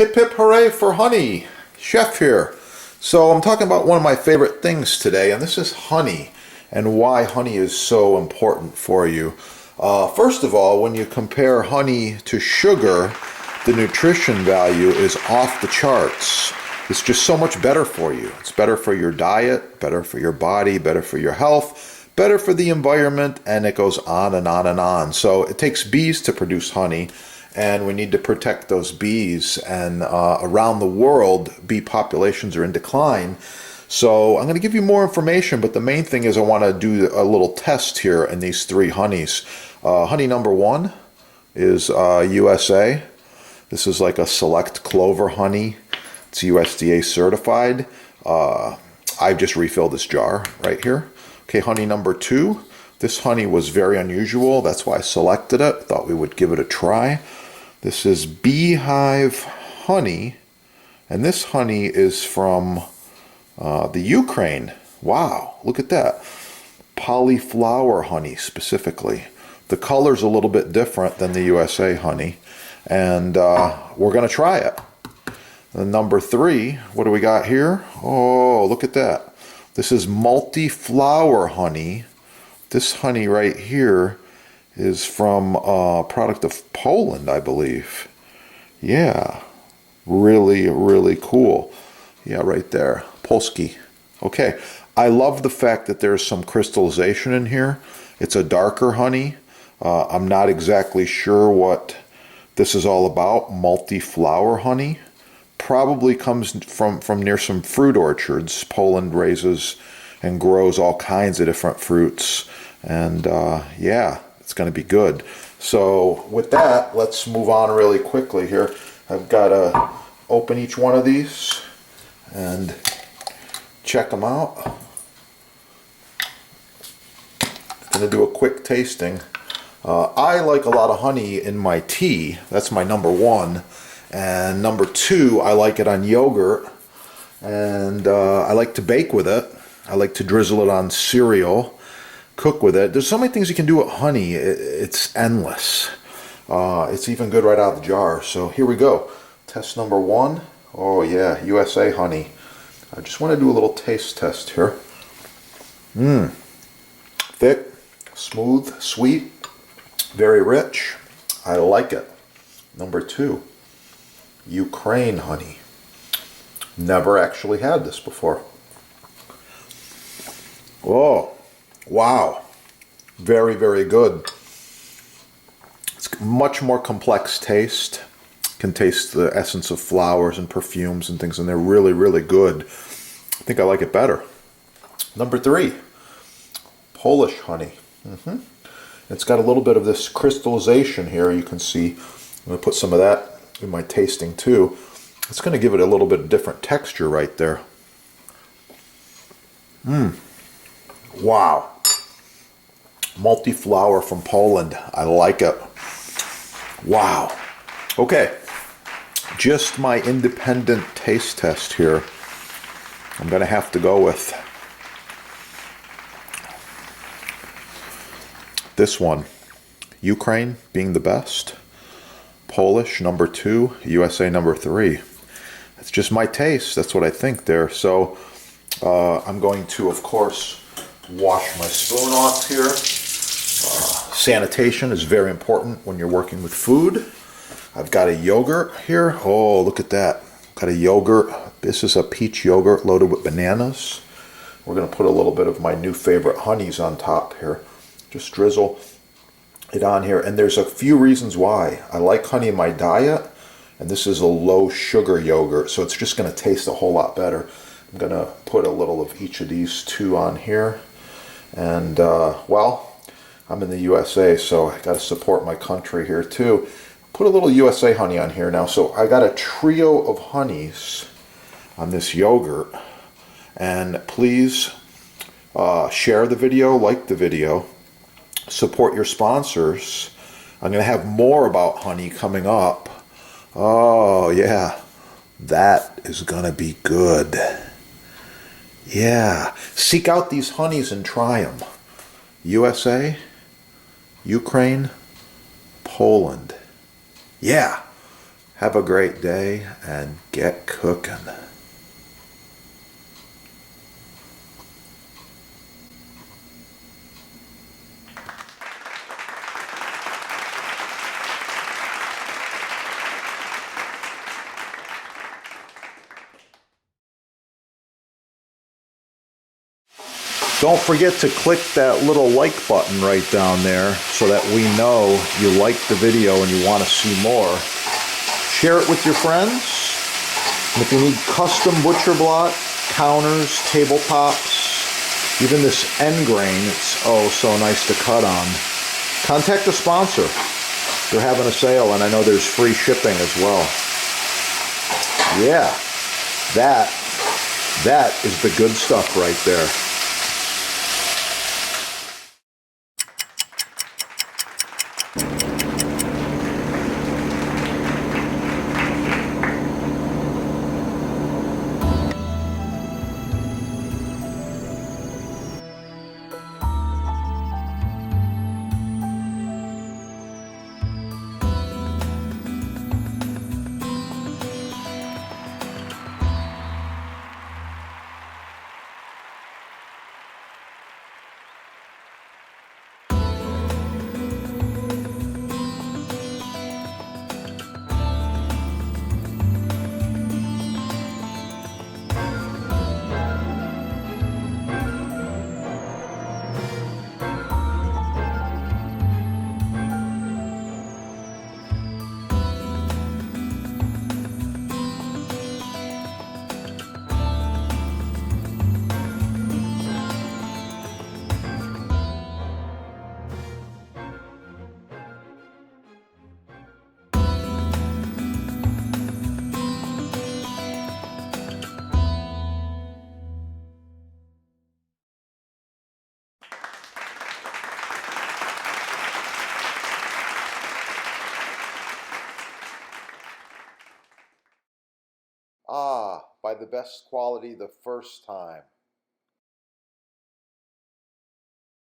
Hip hip hooray for honey. Chef here. So I'm talking about one of my favorite things today, and this is honey and why honey is so important for you. First of all, when you compare honey to sugar, the nutrition value is off the charts. It's just so much better for you. It's better for your diet, better for your body, better for your health, better for the environment, and it goes on and on and on. So it takes bees to produce honey, and we need to protect those bees. And around the world, bee populations are in decline. So I'm going to give you more information, but the main thing is I want to do a little test here in these three honeys. Honey number one is USA. This is like a select clover honey. It's USDA certified. I've just refilled this jar right here. Okay, honey number two. This honey was very unusual. That's why I selected it. Thought we would give it a try. This is beehive honey. And this honey is from the Ukraine. Wow, look at that. Polyflower honey specifically. The color's a little bit different than the USA honey. And we're going to try it. And number three, what do we got here? Oh, look at that. This is multi-flower honey. This honey right here is from a product of Poland, I believe. Yeah, really, really cool. Yeah, right there. Polski. Okay, I love the fact that there's some crystallization in here. It's a darker honey. I'm not exactly sure what this is all about. Multi-flower honey. Probably comes from near some fruit orchards. Poland raises and grows all kinds of different fruits. And yeah, it's going to be good. So with that, let's move on really quickly here. I've got to open each one of these and check them out. I'm going to do a quick tasting. I like a lot of honey in my tea. That's my number one. And number two, I like it on yogurt. And I like to bake with it. I like to drizzle it on cereal, cook with it. There's so many things you can do with honey. It's endless. It's even good right out of the jar. So here we go. Test number one. Oh yeah, USA honey. I just want to do a little taste test here. Thick, smooth, sweet, very rich. I like it. Number two, Ukraine honey. Never actually had this before. Oh, wow. Very, very good. It's much more complex taste. Can taste the essence of flowers and perfumes and things, and they're really, really good. I think I like it better. Number three, Polish honey. It's got a little bit of this crystallization here. You can see. I'm going to put some of that in my tasting too. It's going to give it a little bit different texture right there. Wow. Multi-flower from Poland. I like it. Wow. Okay. Just my independent taste test here. I'm going to have to go with this one. Ukraine being the best. Polish number two. USA number three. It's just my taste. That's what I think there. So I'm going to, of course, wash my spoon off here. Sanitation is very important when you're working with food. I've got a yogurt here. Oh, look at that. Got a yogurt. This is a peach yogurt loaded with bananas. We're going to put a little bit of my new favorite honeys on top here. Just drizzle it on here. And there's a few reasons why. I like honey in my diet. And this is a low sugar yogurt. So it's just going to taste a whole lot better. I'm going to put a little of each of these two on here. And, well, I'm in the USA, so I got to support my country here too. Put a little USA honey on here now. So I got a trio of honeys on this yogurt. And please share the video, like the video, support your sponsors. I'm going to have more about honey coming up. Oh, yeah. That is going to be good. Yeah. Seek out these honeys and try them. USA, Ukraine, Poland. Yeah. Have a great day and get cooking. Don't forget to click that little like button right down there so that we know you like the video and you want to see more. Share it with your friends. And if you need custom butcher block, counters, tabletops, even this end grain, it's oh so nice to cut on, contact the sponsor. They're having a sale and I know there's free shipping as well. Yeah, that is the good stuff right there. Ah, buy the best quality the first time.